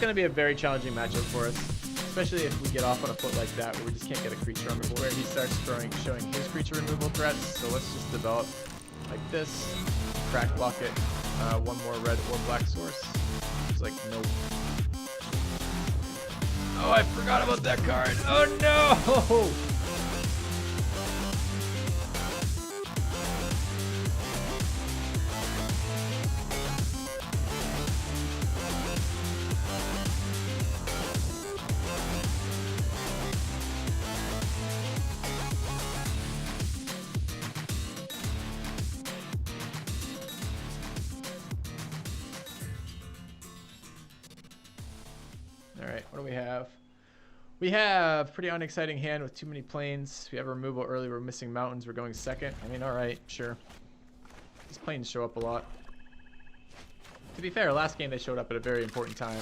going to be a very challenging matchup for us, especially if we get off on a foot like that where we just can't get a creature removal, where he starts showing his creature removal threats. So let's just develop like this, crack block it, one more red or black source. It's like, nope. Oh, I forgot about that card. Oh no! Alright, what do we have? We have pretty unexciting hand with too many planes. We have a removal early. We're missing mountains. We're going second. I mean, alright, sure. These planes show up a lot. To be fair, last game they showed up at a very important time.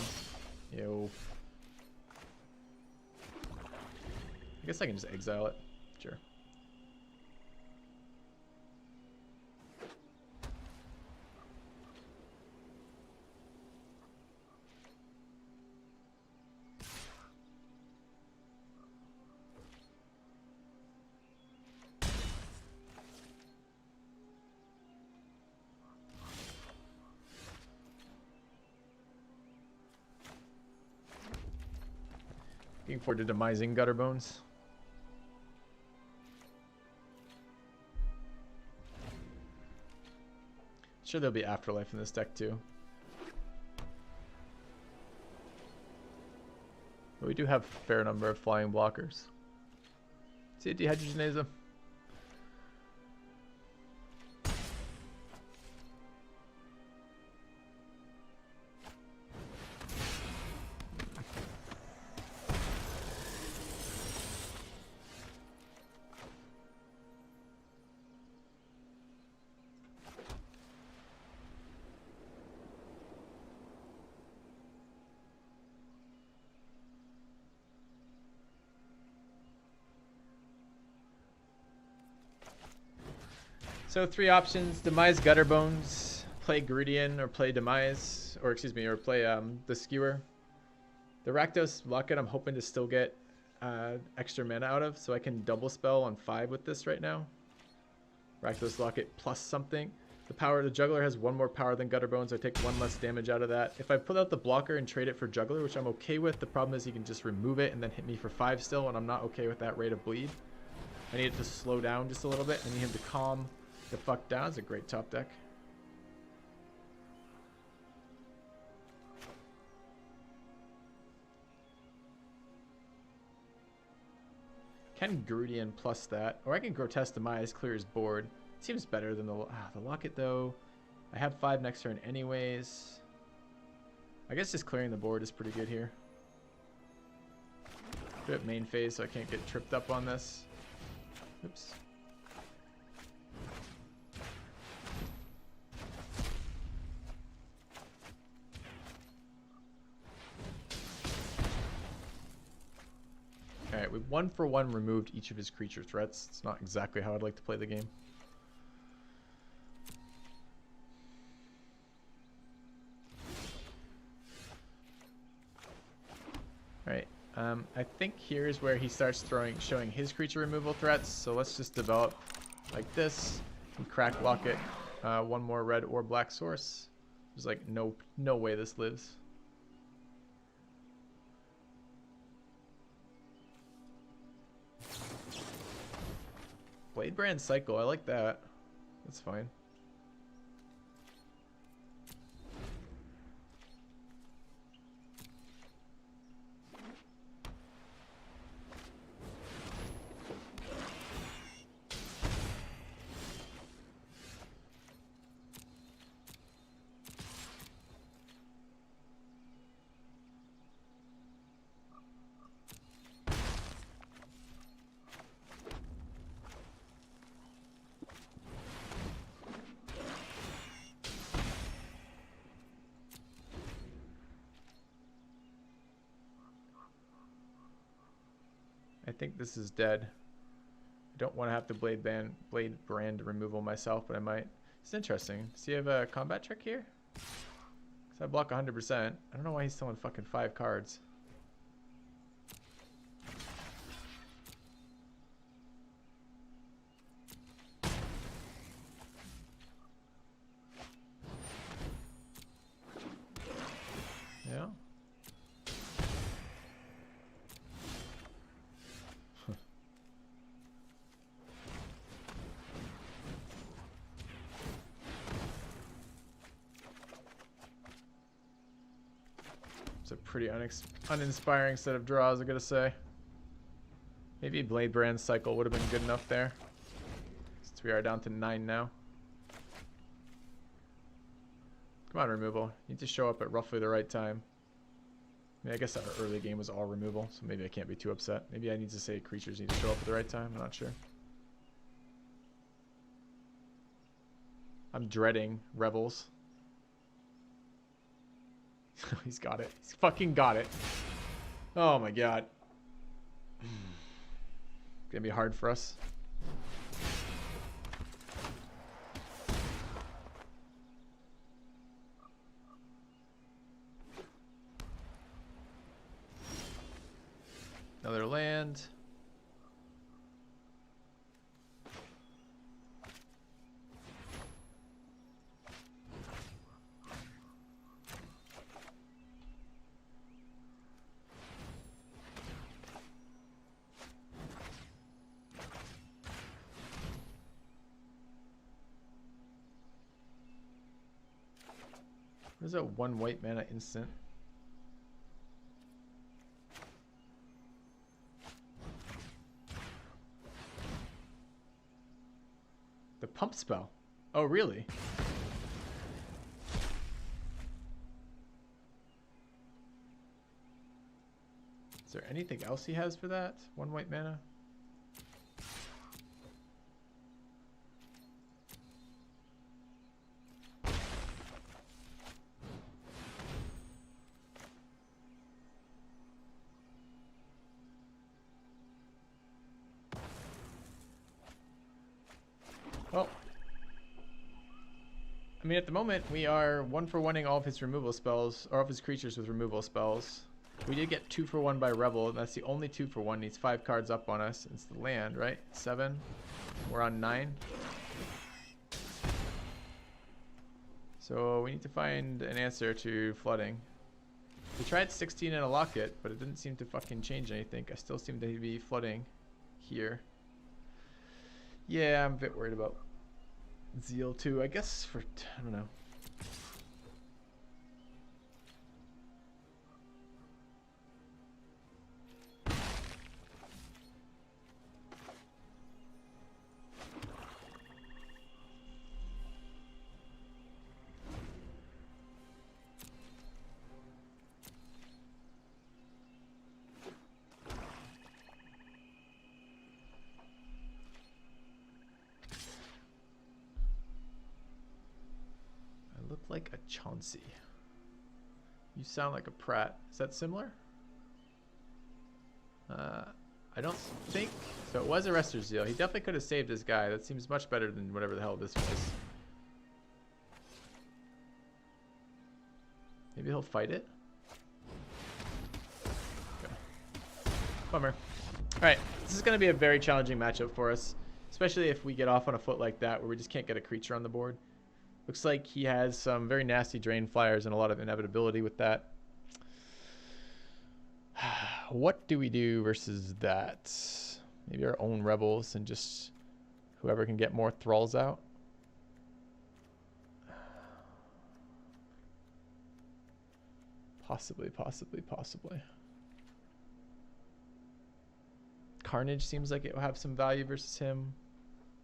Yo. I guess I can just exile it. Sure. Looking forward to demising Gutterbones. Sure, there'll be Afterlife in this deck too. But we do have a fair number of flying blockers. See, dehydrogenase them. So 3 options: demise Gutterbones, play Grudian, or play demise, or excuse me, or play the Skewer. The Rakdos Locket I'm hoping to still get extra mana out of, so I can double spell on 5 with this right now. Rakdos Locket plus something. The Juggler has 1 more power than Gutterbones. I take 1 less damage out of that. If I put out the blocker and trade it for Juggler, which I'm okay with, the problem is he can just remove it and then hit me for 5 still, and I'm not okay with that rate of bleed. I need it to slow down just a little bit. I need him to calm the fuck down. It's a great top deck. Can Grudian plus that, or I can Grotesque Demise, clear his board. Seems better than the Locket though. I have 5 next turn anyways. I guess just clearing the board is pretty good here. Do it main phase so I can't get tripped up on this. Oops. Alright, we 1-for-1 removed each of his creature threats. It's not exactly how I'd like to play the game. Alright, I think here's where he starts showing his creature removal threats. So let's just develop like this and crack block it. 1 more red or black source. There's like no way this lives. Blade Brand Cycle, I like that. That's fine. I think this is dead. I don't want to have to Blade Brand removal myself, but I might. It's interesting. Does he have a combat trick here? Because So I block 100%. I don't know why he's still on fucking 5 cards. Yeah. It's a pretty uninspiring set of draws, I gotta say. Maybe Blade Brand cycle would have been good enough there. Since we are down to 9 now. Come on, removal. You need to show up at roughly the right time. I mean, I guess our early game was all removal, so maybe I can't be too upset. Maybe I need to say creatures need to show up at the right time. I'm not sure. I'm dreading Rebels. He's got it. He's fucking got it. Oh my god. It's gonna be hard for us. Another land. What is that 1 white mana instant? The pump spell. Oh, really? Is there anything else he has for that? 1 white mana? Well, I mean, at the moment, we are 1-for-1ing all of his removal spells, or all of his creatures with removal spells. We did get 2-for-1 by Rebel, and that's the only 2-for-1. He's 5 cards up on us. It's the land, right? 7. We're on 9. So we need to find an answer to flooding. We tried 16 and a locket, but it didn't seem to fucking change anything. I still seem to be flooding here. Yeah, I'm a bit worried about Zeal too. I guess for, I don't know. Like a Chauncey. You sound like a Pratt. Is that similar? I don't think so. It was Arrestor's Zeal. He definitely could have saved his guy. That seems much better than whatever the hell this was. Maybe he'll fight it. Okay. Bummer. All right, this is going to be a very challenging matchup for us, especially if we get off on a foot like that where we just can't get a creature on the board. Looks like he has some very nasty drain flyers and a lot of inevitability with that. What do we do versus that? Maybe our own Rebels and just whoever can get more Thralls out. Possibly. Carnage seems like it will have some value versus him.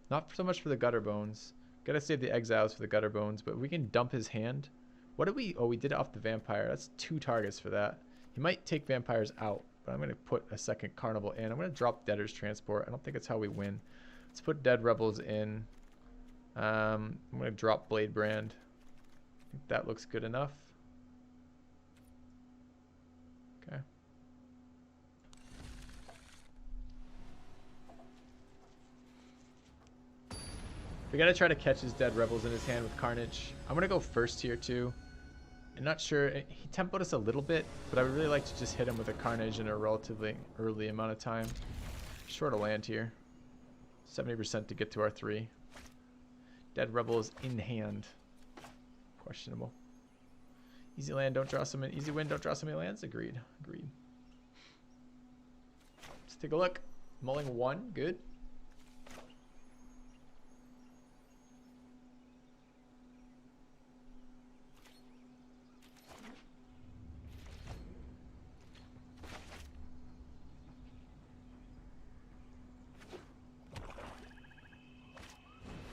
Not so much for the Gutter Bones. Gotta save the Exiles for the Gutter Bones, but we can dump his hand. What did we... Oh, we did it off the Vampire. That's 2 targets for that. He might take Vampires out, but I'm going to put a second Carnival in. I'm going to drop Debtor's Transport. I don't think it's how we win. Let's put Dead Rebels in. I'm going to drop Blade Brand. I think that looks good enough. Okay. We gotta try to catch his Dead Rebels in his hand with Carnage. I'm gonna go first here too. I'm not sure. He tempoed us a little bit, but I would really like to just hit him with a Carnage in a relatively early amount of time. Short a land here. 70% to get to our 3. Dead Rebel is in hand. Questionable. Easy land, don't draw so many. Easy win, don't draw so many lands. Agreed. Agreed. Let's take a look. Mulling 1, good.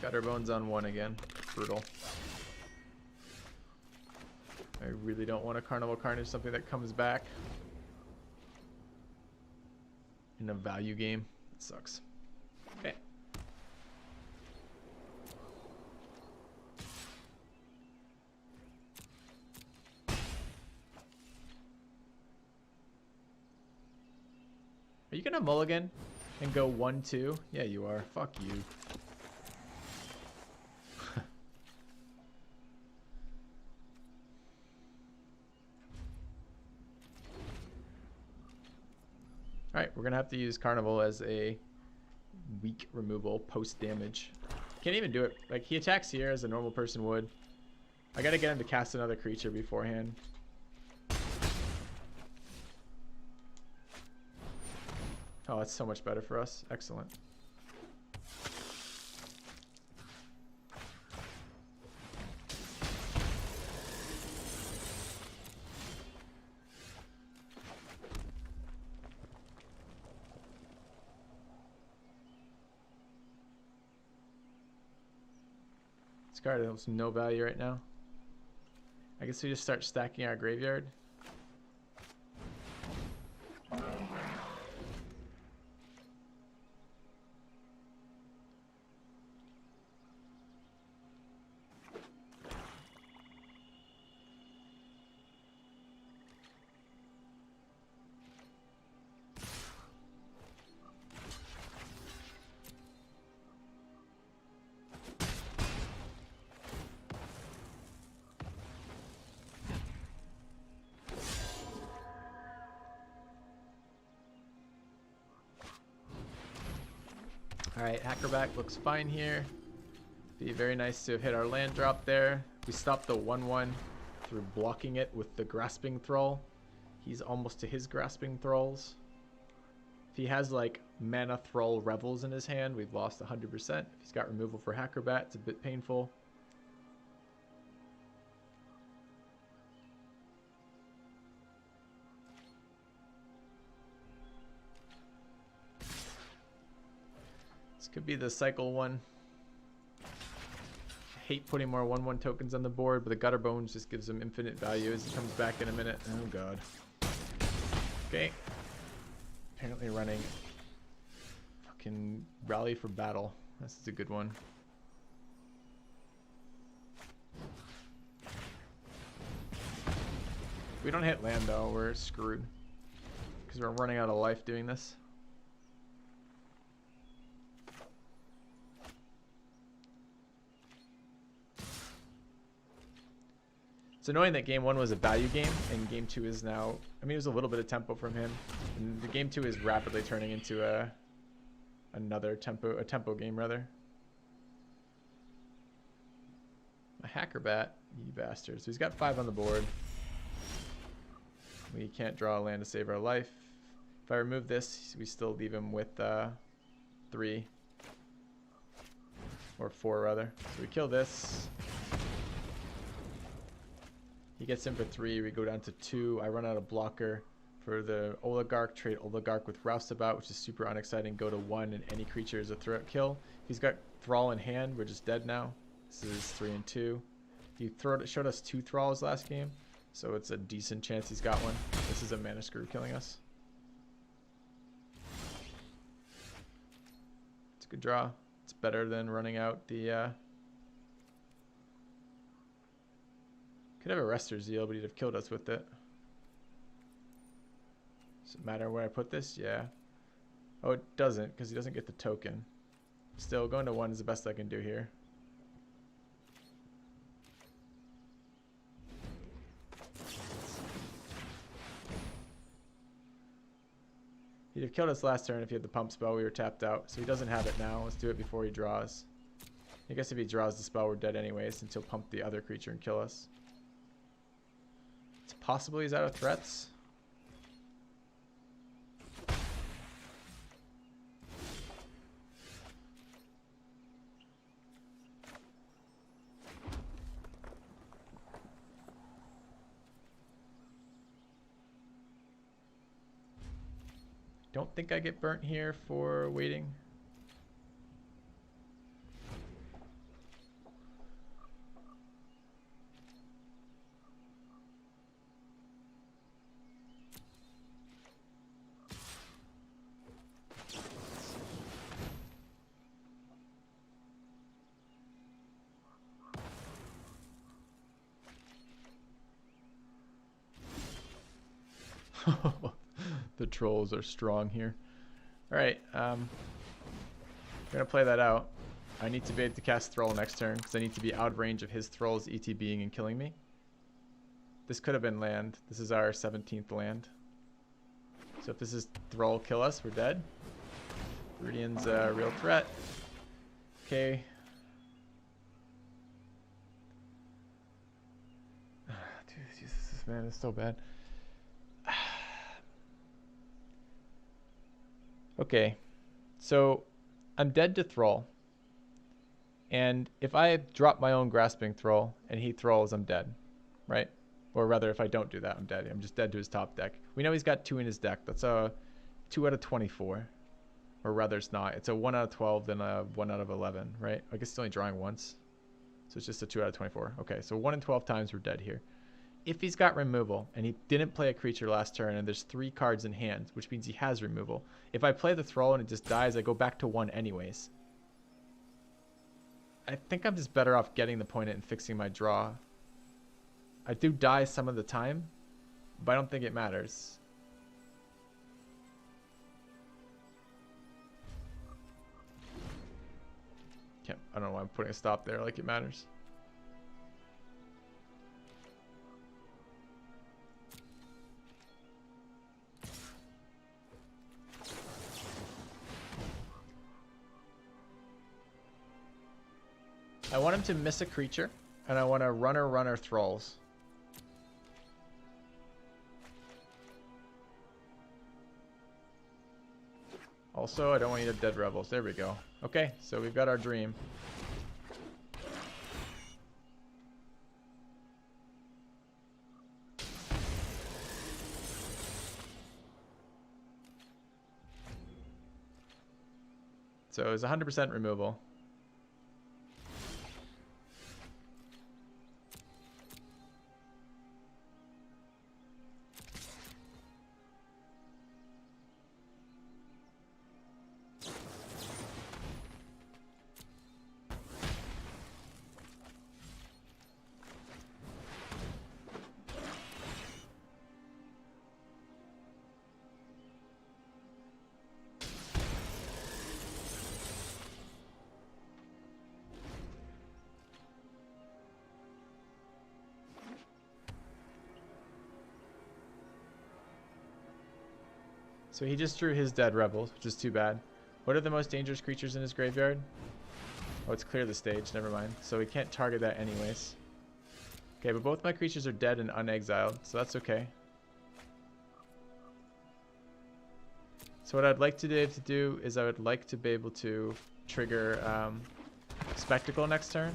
Gutter Bones on 1 again. Brutal. I really don't want a Carnival Carnage, something that comes back in a value game. It sucks. Okay. Are you gonna mulligan and go 1-2? Yeah, you are. Fuck you. Alright, we're going to have to use Carnival as a weak removal post damage. Can't even do it. Like, he attacks here as a normal person would. I got to get him to cast another creature beforehand. Oh, that's so much better for us. Excellent. This card has no value right now. I guess we just start stacking our graveyard. Alright, Hackerback looks fine here. Be very nice to have hit our land drop there. We stopped the 1-1 through blocking it with the Grasping Thrall. He's almost to his Grasping Thralls. If he has like Mana Thrall Revels in his hand, we've lost 100%. If he's got removal for Hackerbat, it's a bit painful. Could be the cycle one. I hate putting more 1/1 tokens on the board, but the Gutter Bones just gives him infinite value as he comes back in a minute. Oh god. Okay. Apparently running fucking Rally for Battle. This is a good one. If we don't hit land though, we're screwed. Because we're running out of life doing this. It's annoying that game 1 was a value game and game 2 is now, I mean, it was a little bit of tempo from him. And the game 2 is rapidly turning into a tempo game rather. A Hackerbat, you bastard. So he's got 5 on the board. We can't draw a land to save our life. If I remove this, we still leave him with 3. Or 4 rather. So we kill this. He gets in for 3, we go down to 2. I run out of blocker for the Oligarch, trade Oligarch with Roustabout, which is super unexciting. Go to 1 and any creature is a threat kill. If he's got Thrall in hand, we're just dead now. This is 3 and 2. He showed us 2 Thralls last game, so it's a decent chance he's got one. This is a Mana Screw killing us. It's a good draw. It's better than running out the... Could have a Rester's Zeal, but he'd have killed us with it. Does it matter where I put this? Yeah. Oh, it doesn't, because he doesn't get the token. Still, going to 1 is the best I can do here. have killed us last turn if he had the pump spell. We were tapped out, so he doesn't have it now. Let's do it before he draws. I guess if he draws the spell, we're dead anyways, since he'll pump the other creature and kill us. It's possible he's out of threats. Don't think I get burnt here for waiting. The trolls are strong here. All right, I'm gonna play that out. I need to be able to cast Thrall next turn because I need to be out of range of his Thralls ETBing and killing me. This could have been land. This is our 17th land. So if this is Thrall kill us, we're dead. Viridian's a real threat. Okay. Dude, Jesus, this man is so bad. Okay, so I'm dead to Thrall. And if I drop my own Grasping Thrall and he Thralls, I'm dead, right? Or rather, if I don't do that, I'm dead. I'm just dead to his top deck. We know he's got 2 in his deck. That's a 2 out of 24. Or rather, it's not. It's a 1 out of 12, then a 1 out of 11, right? I guess it's only drawing once. So it's just a 2 out of 24. Okay, so 1 in 12 times we're dead here. If he's got removal and he didn't play a creature last turn and there's 3 cards in hand, which means he has removal. If I play the Thrall and it just dies, I go back to 1 anyways. I think I'm just better off getting the point and fixing my draw. I do die some of the time, but I don't think it matters. I don't know why I'm putting a stop there like it matters. I want him to miss a creature, and I want to runner Thralls. Also, I don't want you to dead Rebels. There we go. Okay, so we've got our dream. So it's 100% removal. So he just drew his dead Rebels, which is too bad. What are the most dangerous creatures in his graveyard? Oh, it's clear the stage. Never mind. So we can't target that anyways. Okay, but both my creatures are dead and unexiled, so that's okay. So what I'd like to be able to do is I would like to be able to trigger Spectacle next turn.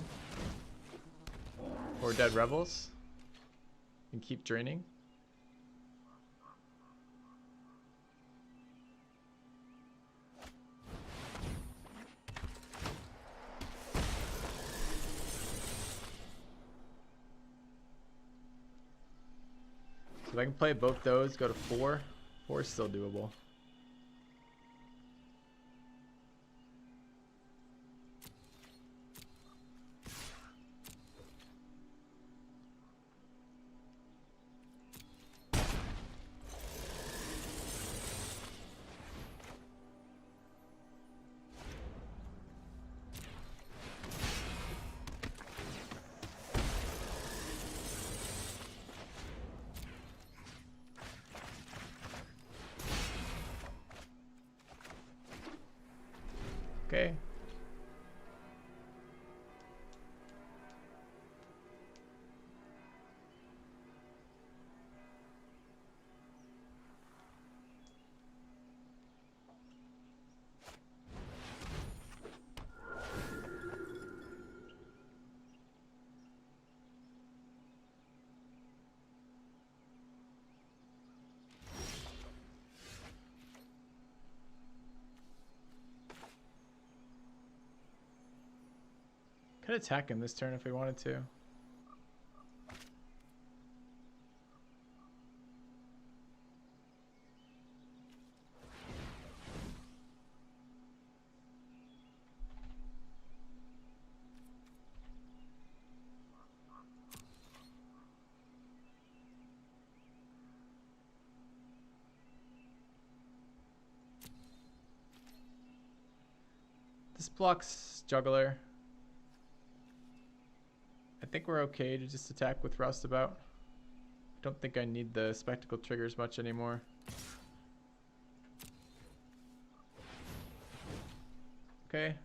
Or Dead Rebels. And keep draining. So if I can play both those, go to 4. 4 is still doable. Could attack him this turn if we wanted to. This blocks Juggler. I think we're okay to just attack with Roustabout. I don't think I need the Spectacle triggers much anymore. Okay.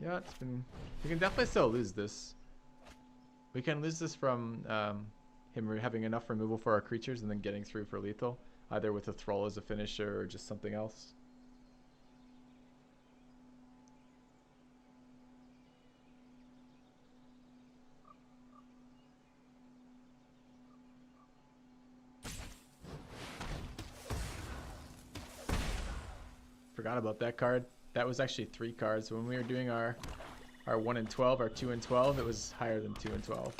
Yeah, it's been... We can definitely still lose this. We can lose this from him having enough removal for our creatures and then getting through for lethal. Either with a Thrall as a finisher or just something else. Forgot about that card. That was actually 3 cards. When we were doing our 1 and 12, our 2 and 12, it was higher than 2 and 12.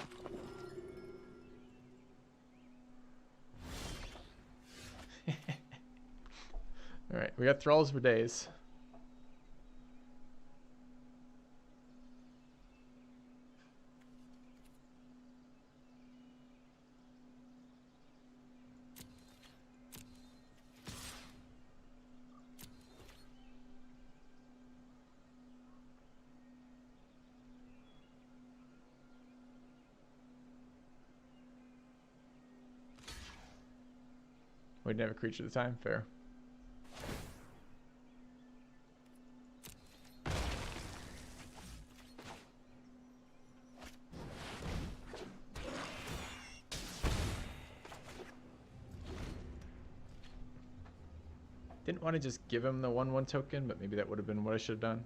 Alright, we got Thralls for days. We didn't have a creature at the time, fair. Didn't want to just give him the 1/1 token, but maybe that would have been what I should have done.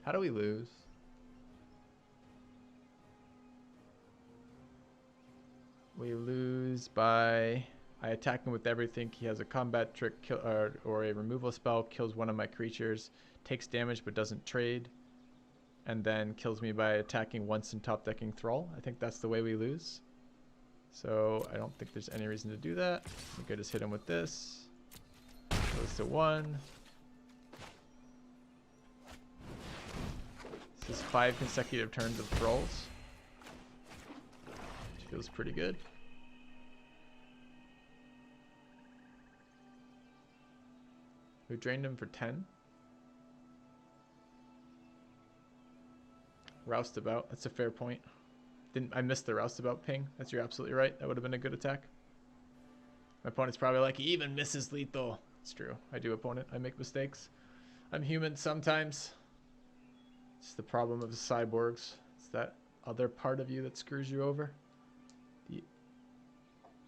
How do we lose? We lose by... I attack him with everything. He has a combat trick or a removal spell, kills one of my creatures, takes damage but doesn't trade, and then kills me by attacking once and top decking Thrall. I think that's the way we lose. So I don't think there's any reason to do that. I think I just hit him with this. Goes to 1. This is 5 consecutive turns of Thralls. Which feels pretty good. We drained him for 10. Roustabout, that's a fair point. I missed the Roustabout ping. You're absolutely right. That would have been a good attack. My opponent's probably like, he even misses lethal. It's true. I do, opponent. I make mistakes. I'm human sometimes. It's the problem of the cyborgs. It's that other part of you that screws you over.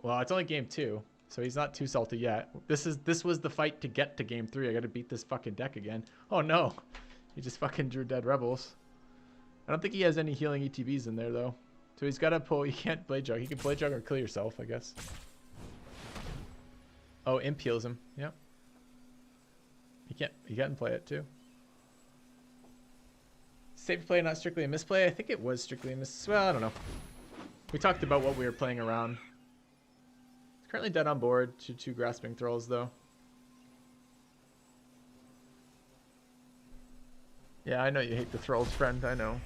Well, it's only game 2, so he's not too salty yet. This was the fight to get to game 3. I got to beat this fucking deck again. Oh no, he just fucking drew Dead Rebels. I don't think he has any healing ETBs in there though, so he's got to pull. He can't Blade Jug. He can Blade Jug or kill yourself, I guess. Oh, Imp heals him. Yep. He can't play it too. Safe play, not strictly a misplay. I think it was strictly a well, I don't know. We talked about what we were playing around. It's currently dead on board. 2 Grasping Thralls, though. Yeah, I know you hate the Thralls, friend. I know.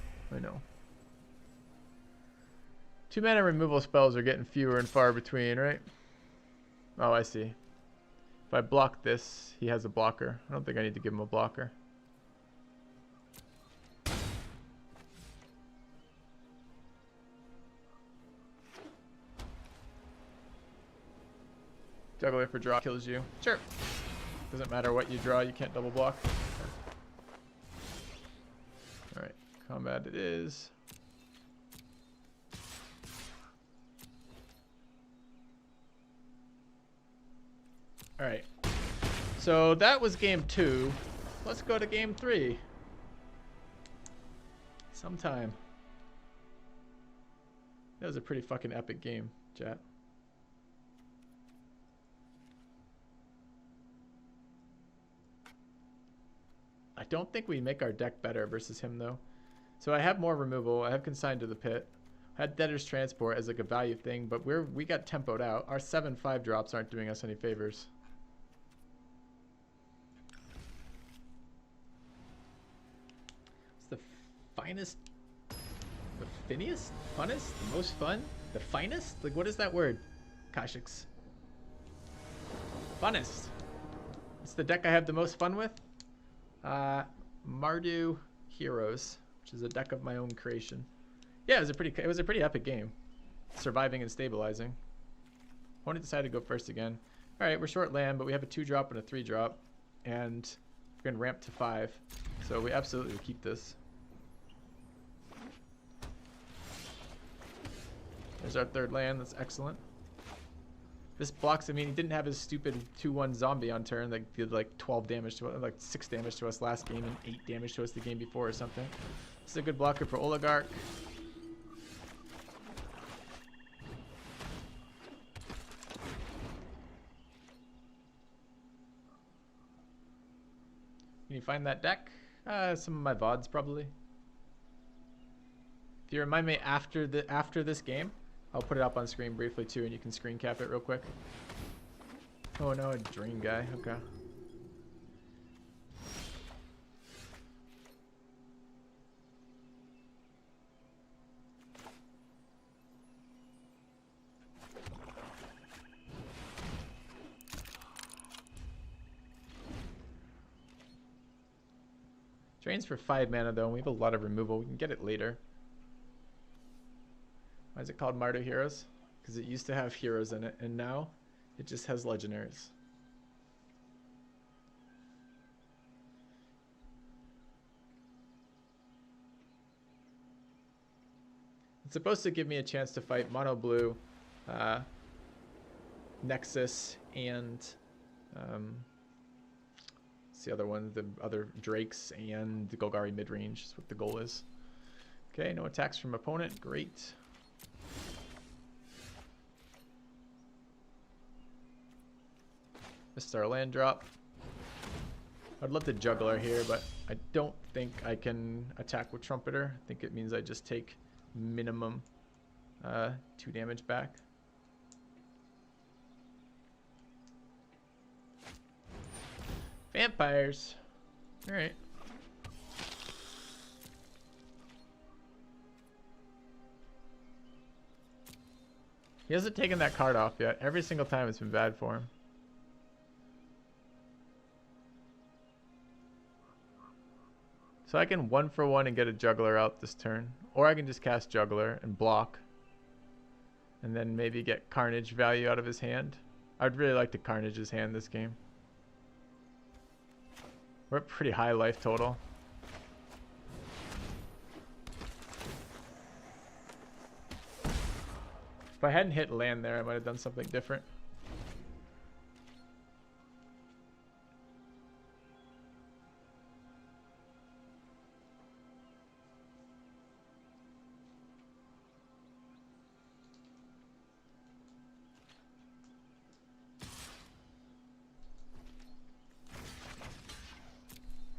2 mana removal spells are getting fewer and far between, right? Oh, I see. If I block this, he has a blocker. I don't think I need to give him a blocker. Juggler for draw kills you. Sure. Doesn't matter what you draw, you can't double block. Alright, combat it is. Alright. So that was game 2. Let's go to game 3. Sometime. That was a pretty fucking epic game, chat. I don't think we make our deck better versus him though. So I have more removal. I have Consigned to the Pit. I had Debtor's Transport as like a value thing, but we got tempoed out. Our 7/5 drops aren't doing us any favors. It's the finest, the finniest, funnest, the most fun, the finest. Like what is that word? Kashyyyks. Funnest. It's the deck I have the most fun with. Mardu Heroes, which is a deck of my own creation. Yeah, it was a pretty epic game. Surviving and stabilizing. Opponent decided to go first again. Alright, we're short land, but we have a 2-drop and a 3-drop. And we're gonna ramp to 5. So we absolutely will keep this. There's our 3rd land, that's excellent. This blocks, I mean, he didn't have his stupid 2/1 zombie on turn that did like 12 damage to us, like 6 damage to us last game and 8 damage to us the game before or something. This is a good blocker for Oligarch. Can you find that deck? Some of my VODs probably. If you remind me after this game, I'll put it up on screen briefly too, and you can screen cap it real quick. Oh no, a Dream guy. Okay. Drains for 5 mana though, and we have a lot of removal. We can get it later. Why is it called Mardu Heroes? Because it used to have heroes in it, and now it just has legendaries. It's supposed to give me a chance to fight Mono Blue, Nexus, and what's the other one? The other Drakes and the Golgari mid-range is what the goal is. Okay, no attacks from opponent. Great. Missed our land drop. I'd love the Juggler here, but I don't think I can attack with Trumpeter. I think it means I just take minimum 2 damage back. Vampires. Alright. He hasn't taken that card off yet. Every single time it's been bad for him. So I can 1-for-1 and get a Juggler out this turn. Or I can just cast Juggler and block. And then maybe get Carnage value out of his hand. I'd really like to Carnage his hand this game. We're at pretty high life total. If I hadn't hit land there, I might have done something different.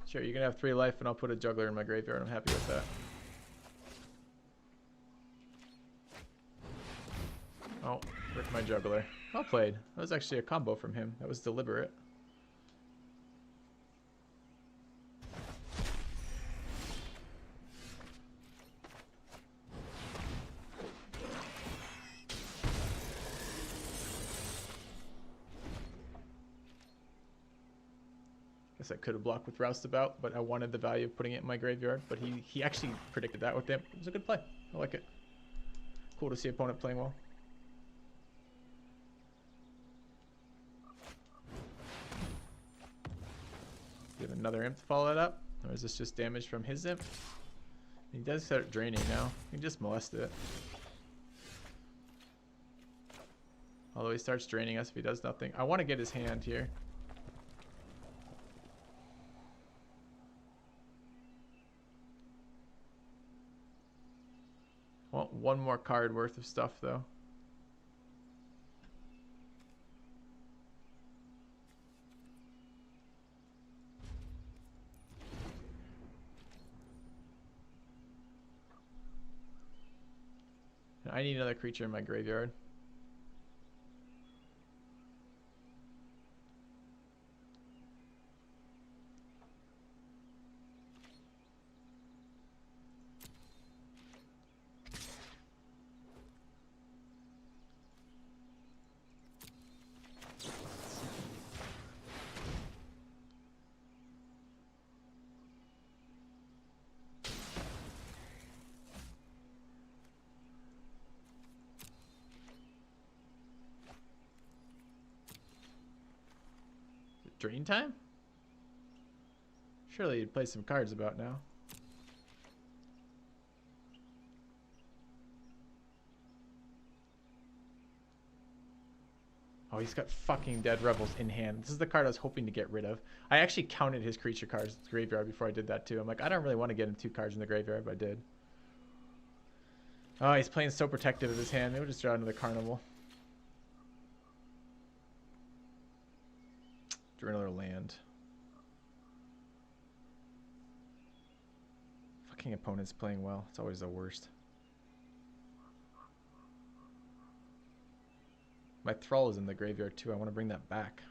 Sure, you can have 3 life and I'll put a Juggler in my graveyard. I'm happy with that. Oh, rip my Juggler. Well played. That was actually a combo from him. That was deliberate. Guess I could have blocked with Roustabout, but I wanted the value of putting it in my graveyard. But he actually predicted that with him. It was a good play. I like it. Cool to see opponent playing well. Do you have another imp to follow that up? Or is this just damage from his imp? He does start draining now. You can just molest it. Although he starts draining us if he does nothing. I want to get his hand here. I want one more card worth of stuff though. I need another creature in my graveyard. Drain time? Surely you'd play some cards about now. Oh, he's got fucking Dead Rebels in hand. This is the card I was hoping to get rid of. I actually counted his creature cards in the graveyard before I did that too. I'm like, I don't really want to get him 2 cards in the graveyard, but I did. Oh, he's playing so protective of his hand. Maybe we'll just draw another Carnival. Drew another land. Fucking opponent's playing well. It's always the worst. My Thrall is in the graveyard too. I want to bring that back.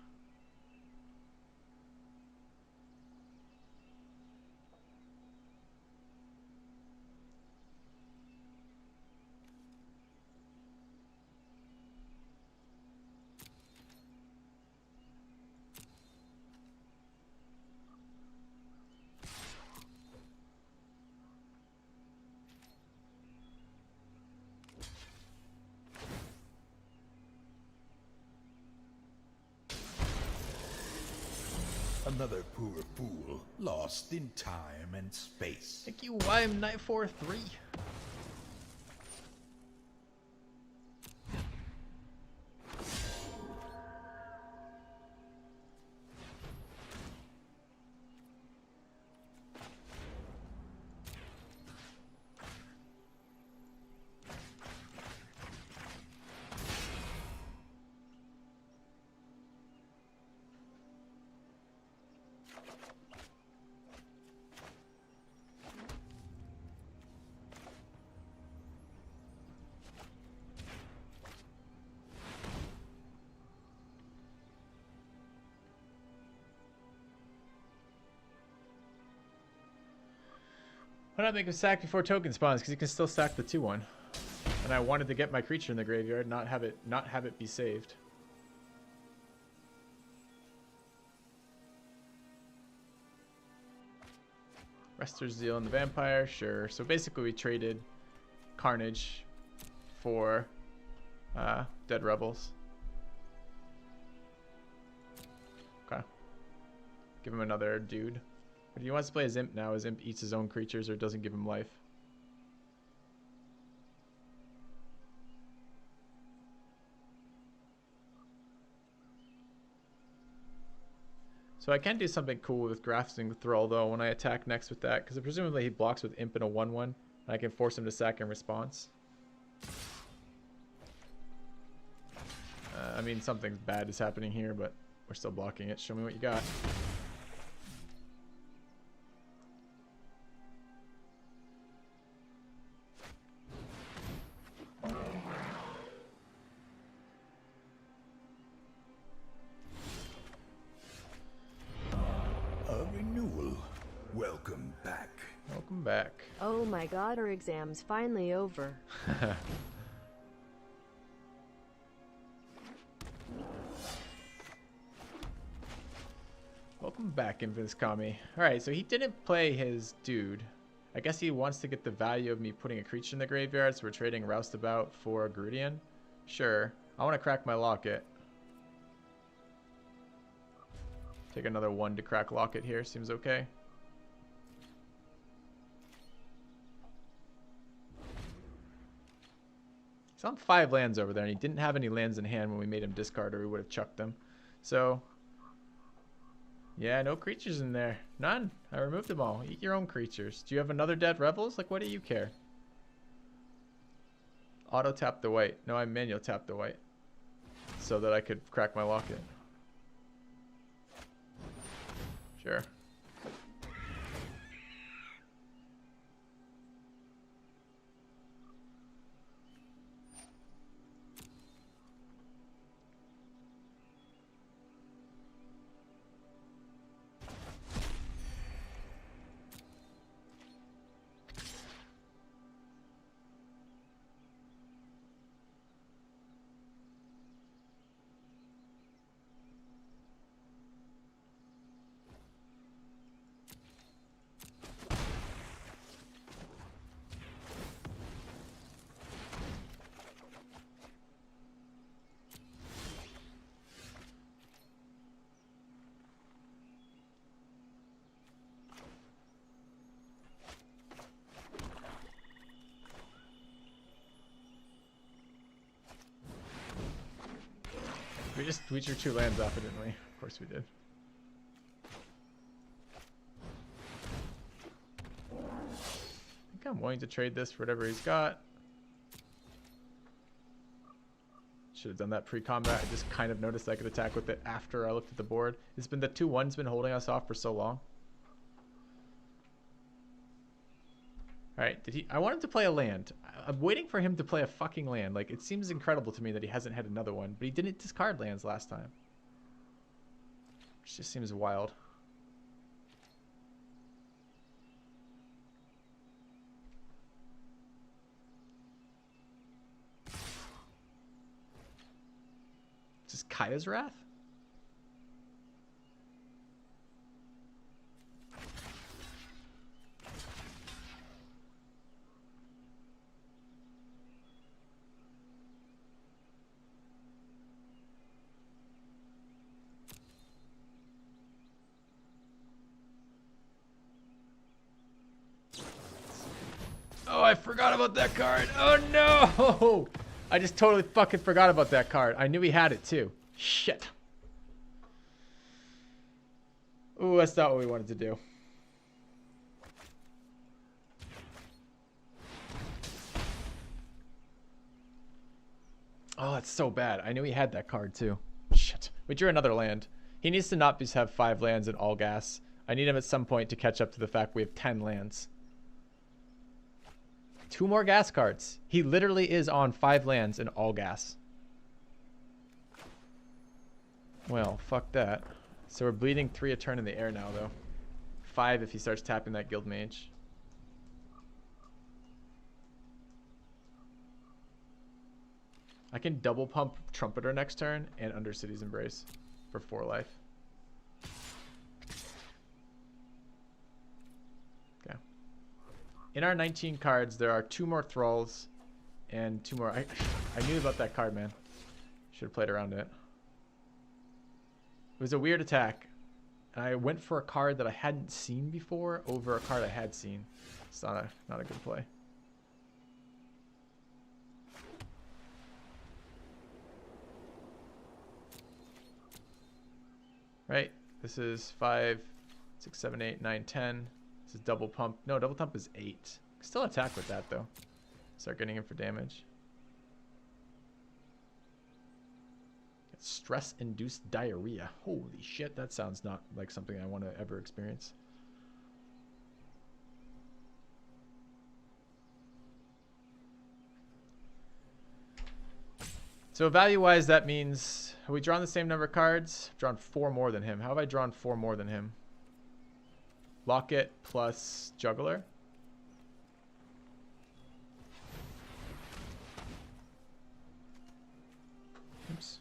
Another poor fool, lost in time and space. Thank you, YM943. Why not make him sack before token spawns? Because he can still sack the 2/1. And I wanted to get my creature in the graveyard, not have it be saved. Rester's Zeal and the Vampire, sure. So basically we traded Carnage for Dead Rebels. Okay. Give him another dude. But if he wants to play his Imp now, his Imp eats his own creatures or doesn't give him life. So I can do something cool with Grafting Thrall though when I attack next with that, because presumably he blocks with Imp and a 1/1, and I can force him to sack in response. I mean, something bad is happening here, but we're still blocking it. Show me what you got. Welcome back. Welcome back. Oh my god, our exam's finally over. Welcome back, Infamous Kami. Alright, so he didn't play his dude. I guess he wants to get the value of me putting a creature in the graveyard, so we're trading Roustabout for Grudian. Sure. I want to crack my Locket. Take another 1 to crack Locket here. Seems okay. He's on 5 lands over there, and he didn't have any lands in hand when we made him discard, or we would have chucked them. So, yeah, no creatures in there. None. I removed them all. Eat your own creatures. Do you have another Dead Rebels? Like, what do you care? Auto tap the white. No, I manual tap the white. So that I could crack my Locket. Sure. We drew 2 lands off it, didn't we? Of course we did. I think I'm willing to trade this for whatever he's got. Should have done that pre-combat. I just kind of noticed I could attack with it after I looked at the board. It's been the 2-1's been holding us off for so long. Alright, I want him to play a land. I'm waiting for him to play a fucking land. Like, it seems incredible to me that he hasn't had another one. But he didn't discard lands last time. Which just seems wild. Is this Kaya's Wrath? Oh, I forgot about that card. Oh, no. I just totally fucking forgot about that card. I knew he had it, too. Shit. Ooh, that's not what we wanted to do. Oh, that's so bad. I knew he had that card, too. Shit. We drew another land. He needs to not just have 5 lands and all gas. I need him at some point to catch up to the fact we have 10 lands. 2 more gas cards. He literally is on 5 lands and all gas. Well, fuck that. So we're bleeding 3 a turn in the air now, though. 5 if he starts tapping that Guild Mage. I can double pump Trumpeter next turn and Undercity's Embrace for 4 life. In our 19 cards, there are 2 more Thralls and 2 more... I knew about that card, man. Should have played around it. It was a weird attack. And I went for a card that I hadn't seen before over a card I had seen. It's not a good play. Right? This is 5, 6, 7, 8, 9, 10. This is double pump. No, double pump is 8. Still attack with that, though. Start getting him for damage. Stress-induced diarrhea. Holy shit, that sounds not like something I want to ever experience. So value-wise, that means... Have we drawn the same number of cards? I've drawn 4 more than him. How have I drawn 4 more than him? Locket plus Juggler. Oops.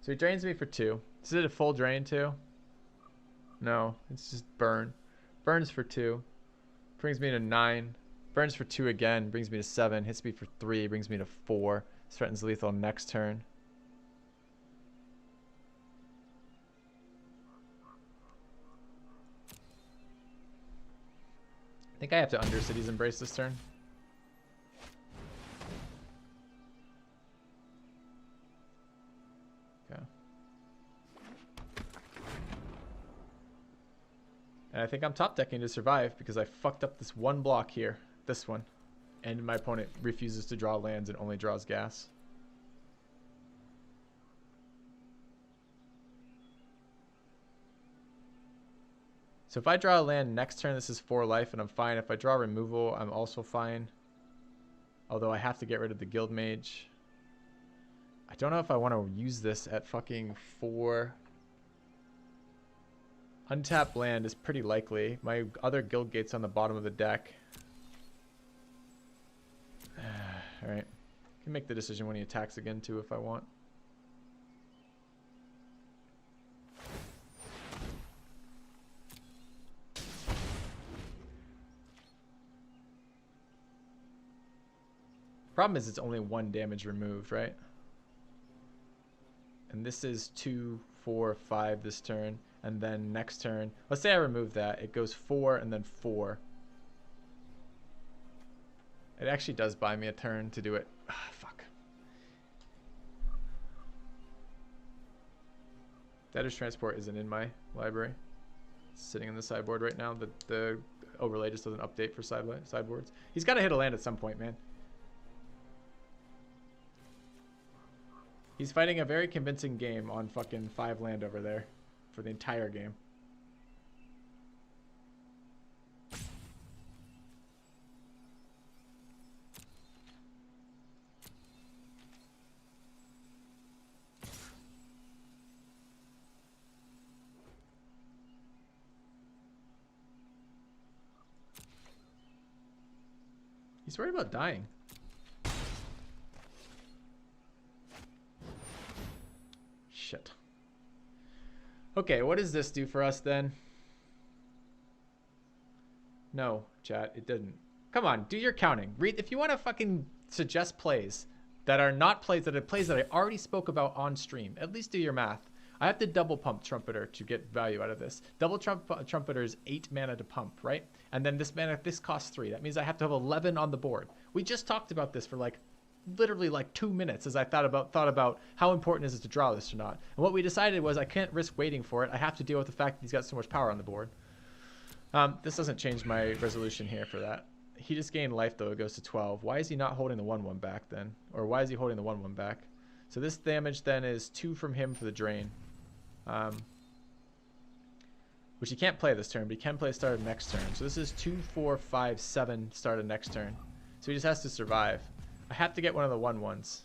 So he drains me for 2. Is it a full drain too? No, it's just burn. Burns for 2. Brings me to 9. Burns for 2 again. Brings me to 7. Hits me for 3. Brings me to 4. Threatens lethal next turn. I think I have to Undercity's Embrace this turn. Okay. And I think I'm top decking to survive because I fucked up this one block here. This one. And my opponent refuses to draw lands and only draws gas. So if I draw a land next turn, this is 4 life and I'm fine. If I draw removal, I'm also fine. Although I have to get rid of the Guild Mage. I don't know if I want to use this at fucking 4. Untapped land is pretty likely. My other Guild Gate's on the bottom of the deck. Alright. Can make the decision when he attacks again too if I want. Problem is it's only 1 damage removed, right? And this is 2, 4, 5 this turn. And then next turn, let's say I remove that. It goes 4 and then 4. It actually does buy me a turn to do it. Ah, fuck. Debtor's Transport isn't in my library. It's sitting in the sideboard right now. The overlay just doesn't update for sideboards. He's got to hit a land at some point, man. He's fighting a very convincing game on fucking 5 land over there for the entire game. He's worried about dying. Shit. Okay, what does this do for us then? No, chat, it didn't. Come on, do your counting. Read if you want to fucking suggest plays that are not plays that are plays that I already spoke about on stream. At least do your math. I have to double pump Trumpeter to get value out of this. Double Trumpeter is 8 mana to pump, right? And then this mana, this costs 3. That means I have to have 11 on the board. We just talked about this for like literally like 2 minutes as I thought about how important is it to draw this or not. And what we decided was I can't risk waiting for it. I have to deal with the fact that he's got so much power on the board. This doesn't change my resolution here for that. He just gained life though. It goes to 12. Why is he not holding the 1/1 back then? Or why is he holding the 1/1 back? So this damage then is 2 from him for the drain. Which he can't play this turn, but he can play start of next turn. So this is 2, 4, 5, 7 start of next turn. So he just has to survive. I have to get one of the 1/1s.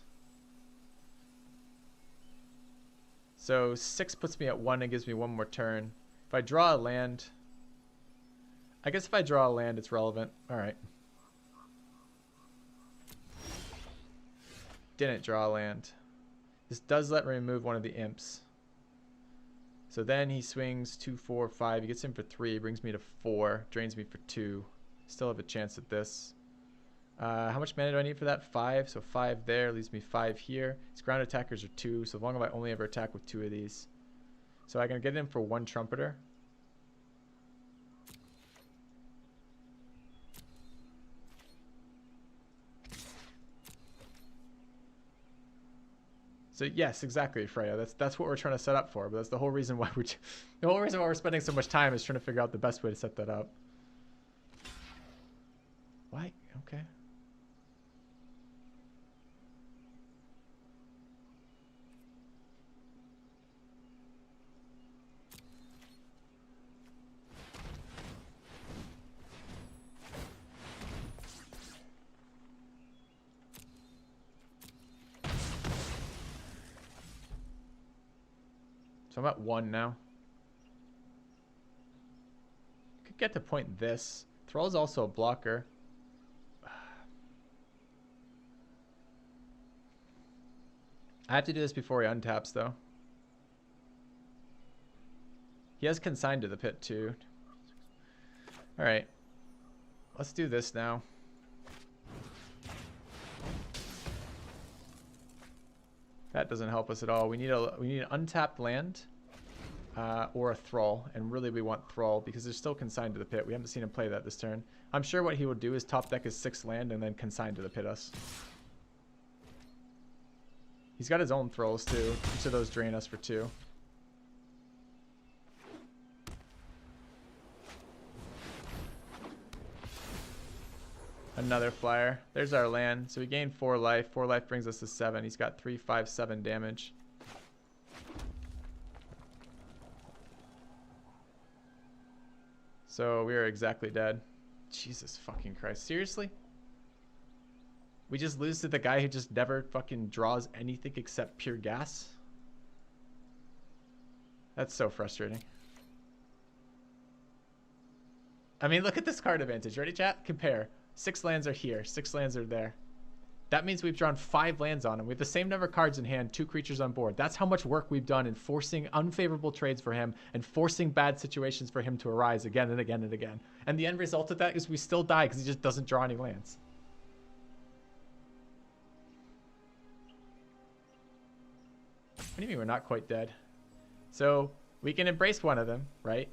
So 6 puts me at 1 and gives me 1 more turn. If I draw a land, I guess if I draw a land, it's relevant. All right. Didn't draw a land. This does let me remove one of the imps. So then he swings 2, 4, 5. He gets in for 3, brings me to 4, drains me for 2. Still have a chance at this. How much mana do I need for that? 5. So 5 there leaves me 5 here. His ground attackers are 2. So long as I only ever attack with 2 of these. So I can get in for 1 Trumpeter. So yes, exactly, Freya. That's what we're trying to set up for. But that's the whole reason why we're spending so much time is trying to figure out the best way to set that up. Why? Okay. So I'm at 1 now. Could get to point this. Thrall's also a blocker. I have to do this before he untaps, though. He has consigned to the pit too. All right, let's do this now. That doesn't help us at all. We need an untapped land or a thrall, and really we want thrall because they're still consigned to the pit. We haven't seen him play that this turn. I'm sure what he will do is top deck his 6 land and then consign to the pit us. He's got his own thralls too. Each of those drain us for 2. Another flyer. There's our land. So we gain 4 life. 4 life brings us to 7. He's got 3, 5, 7 damage. So we are exactly dead. Jesus fucking Christ. Seriously? We just lose to the guy who just never fucking draws anything except pure gas? That's so frustrating. I mean, look at this card advantage. Ready, chat? Compare. 6 lands are here. 6 lands are there. That means we've drawn 5 lands on him. We have the same number of cards in hand, 2 creatures on board. That's how much work we've done in forcing unfavorable trades for him and forcing bad situations for him to arise again and again and again. And the end result of that is we still die because he just doesn't draw any lands. What do you mean we're not quite dead? So we can embrace one of them, right?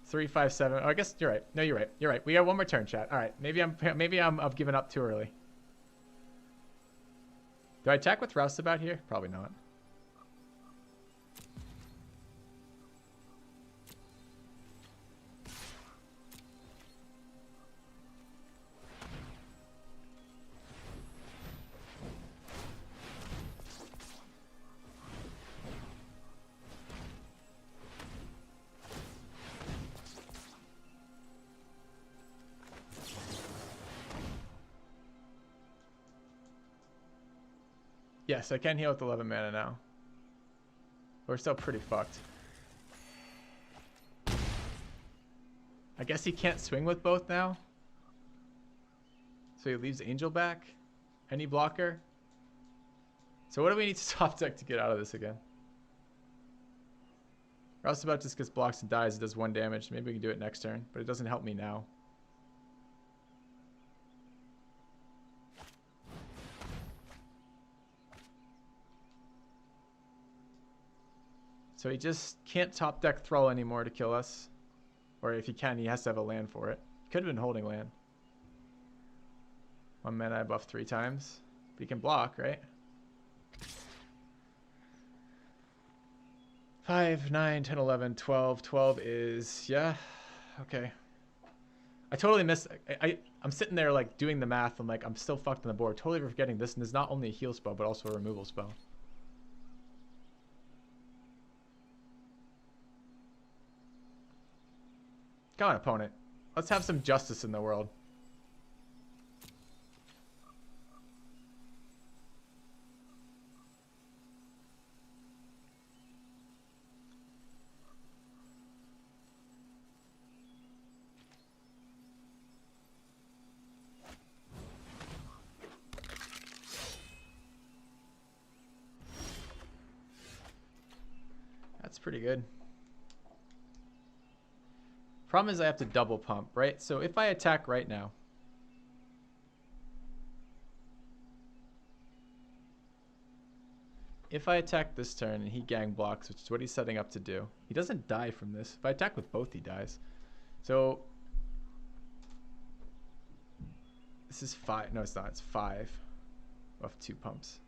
3, 5, 7. Oh, I guess you're right. No, you're right. You're right. We have one more turn, chat. All right. Maybe I've given up too early. Do I attack with Roustabout here? Probably not. Yes, I can heal with 11 mana now. We're still pretty fucked. I guess he can't swing with both now. So he leaves Angel back. Any blocker. So what do we need to top deck to get out of this again? Roustabout just gets blocks and dies. It does 1 damage. Maybe we can do it next turn, but it doesn't help me now. So he just can't top deck Thrall anymore to kill us. Or if he can, he has to have a land for it. Could have been holding land. 1 mana I buff 3 times. But he can block, right? 5, 9, 10, 11, 12. 12 is, yeah, okay. I totally missed, I'm sitting there like doing the math. I'm like, I'm still fucked on the board. Totally forgetting this is not only a heal spell, but also a removal spell. Come on, opponent. Let's have some justice in the world. That's pretty good. Problem is I have to double pump, right? So if I attack right now, if I attack this turn and he gang blocks, which is what he's setting up to do, he doesn't die from this. If I attack with both, he dies. So this is 5. No, it's not. It's 5 of 2 pumps.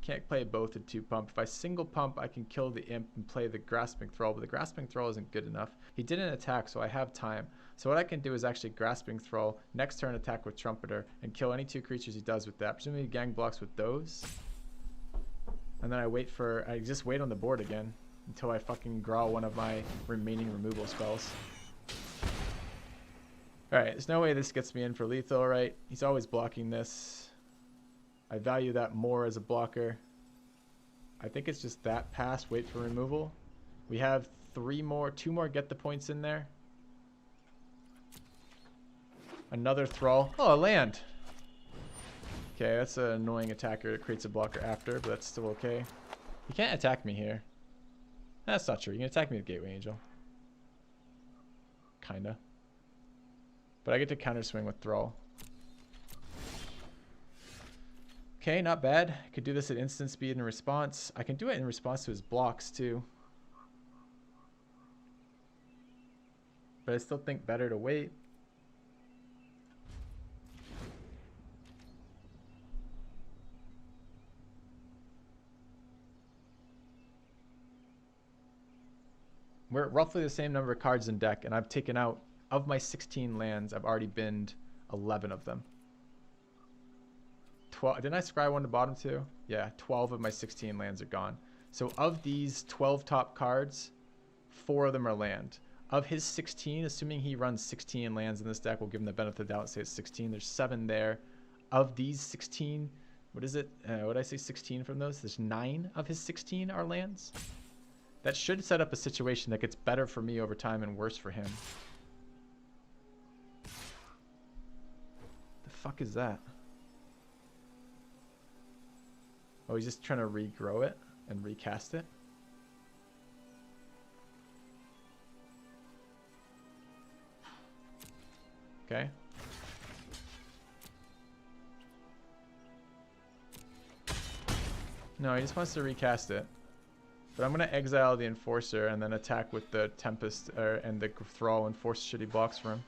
Can't play both at 2 pump. If I single pump, I can kill the imp and play the Grasping Thrall, but the Grasping Thrall isn't good enough. He didn't attack, so I have time. So what I can do is actually Grasping Thrall, next turn attack with Trumpeter, and kill any 2 creatures he does with that. Presumably gang blocks with those. And then I just wait on the board again until I fucking draw one of my remaining removal spells. Alright, there's no way this gets me in for lethal, right? He's always blocking this. I value that more as a blocker. I think it's just that pass, wait for removal. We have 2 more get the points in there. Another Thrall. Oh, a land. Okay, that's an annoying attacker. It creates a blocker after, but that's still okay. You can't attack me here. That's not true. You can attack me with Gateway Angel. Kinda. But I get to counter swing with Thrall. Okay, not bad. I could do this at instant speed in response. I can do it in response to his blocks too. But I still think better to wait. We're at roughly the same number of cards in deck, and I've taken out, of my 16 lands, I've already binned 11 of them. 12, didn't I scry one to bottom too? Yeah, 12 of my 16 lands are gone. So of these 12 top cards, 4 of them are land. Of his 16, assuming he runs 16 lands in this deck, we'll give him the benefit of the doubt, say it's 16. There's 7 there. Of these 16, what is it? What did I say, 16 from those? There's 9 of his 16 are lands. That should set up a situation that gets better for me over time and worse for him. The fuck is that? Oh, he's just trying to regrow it and recast it? Okay. No, he just wants to recast it. But I'm going to exile the Enforcer and then attack with the Tempest and the Thrall and force shitty blocks for him.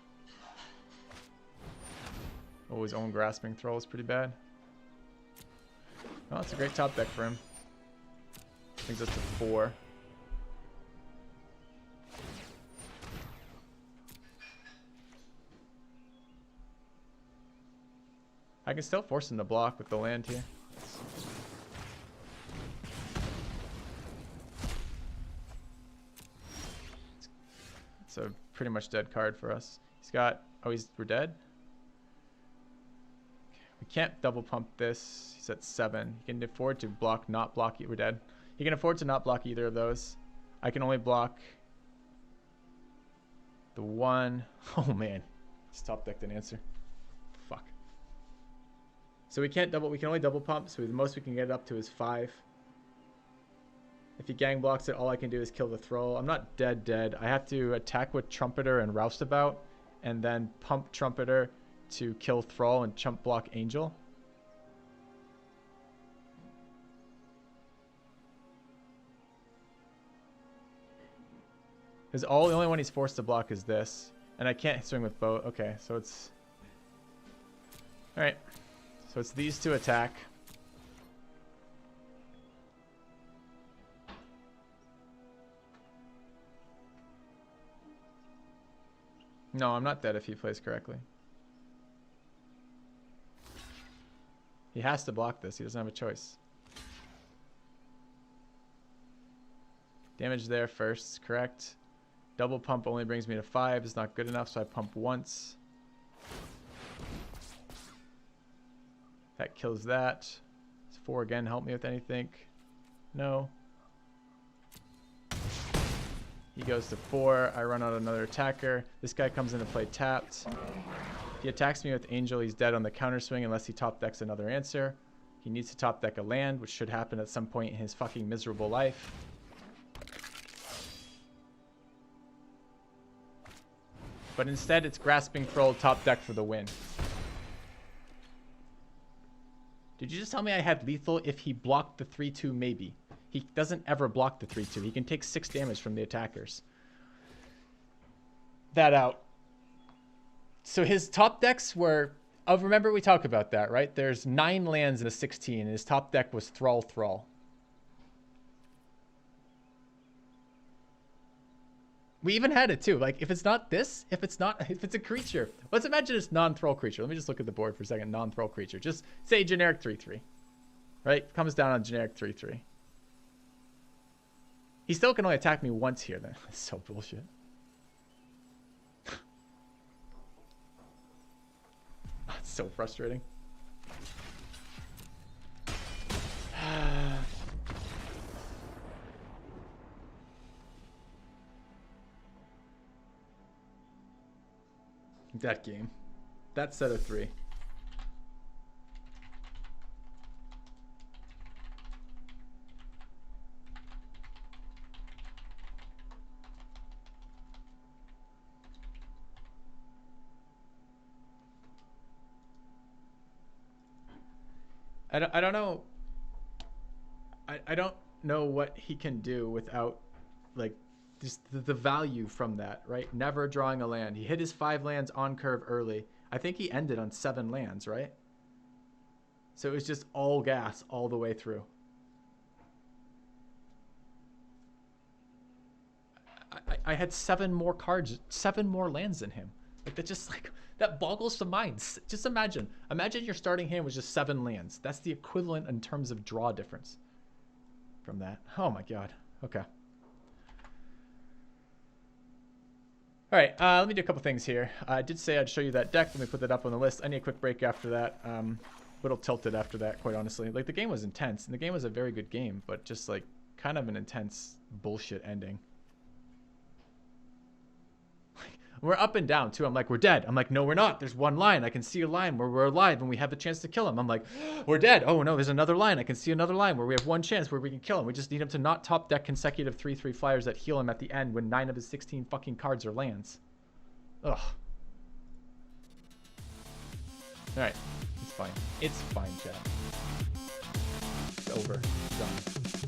Oh, his own Grasping Thrall is pretty bad. Well, that's a great top deck for him. Brings us to 4. I can still force him to block with the land here. It's a pretty much dead card for us. He's got... Oh, we're dead? We can't double pump this. He's at 7. He can afford to block, not block. We're dead. He can afford to not block either of those. I can only block the 1. Oh, man. His top deck didn't answer. Fuck. So we can't double... We can only double pump, so the most we can get it up to is 5. If he gang blocks it, all I can do is kill the Thrall. I'm not dead. I have to attack with Trumpeter and Roustabout, and then pump Trumpeter to kill Thrall and chump block Angel. Because the only one he's forced to block is this. And I can't swing with both. Okay, so it's... Alright. So it's these two attack. No, I'm not dead if he plays correctly. He has to block this. He doesn't have a choice. Damage there first, correct. Double pump only brings me to 5. It's not good enough, so I pump once. That kills that. Does 4 again help me with anything? No. He goes to 4. I run out another attacker. This guy comes into play tapped. If he attacks me with Angel, he's dead on the counter swing unless he top decks another answer. He needs to top deck a land, which should happen at some point in his fucking miserable life. But instead, it's Grasping Thrall top deck for the win. Did you just tell me I had lethal if he blocked the 3-2 maybe? He doesn't ever block the 3-2. He can take 6 damage from the attackers. That out. So his top decks were... Oh, remember we talked about that, right? There's 9 lands in a 16, and his top deck was Thrall. We even had it too. Like, if it's not this, if it's a creature. Let's imagine it's non-Thrall creature. Let me just look at the board for a second. Non-Thrall creature. Just say generic 3-3. Right? Comes down on generic 3-3. He still can only attack me once here then. That's so bullshit. It's so frustrating. That game. That set of 3. I don't know. I don't know what he can do without like just the value from that, right? Never drawing a land. He hit his 5 lands on curve early. I think he ended on 7 lands, right? So it was just all gas all the way through. I had 7 more cards, 7 more lands than him. Like that just like that boggles the mind. Just imagine your starting hand was just 7 lands. That's the equivalent in terms of draw difference from that. Oh my god. Okay. All right, let me do a couple things here. I did say I'd show you that deck. Let me put that up on the list. I need a quick break after that. Little tilted after that, quite honestly. Like, the game was intense, and the game was a very good game, but just, like, kind of an intense bullshit ending. We're up and down, too. I'm like, we're dead. I'm like, no, we're not. There's one line. I can see a line where we're alive and we have the chance to kill him. I'm like, we're dead. Oh, no, there's another line. I can see another line where we have one chance where we can kill him. We just need him to not top deck consecutive 3/3 flyers that heal him at the end when 9 of his 16 fucking cards are lands. Ugh. Alright. It's fine. It's fine, chat. It's over. It's done.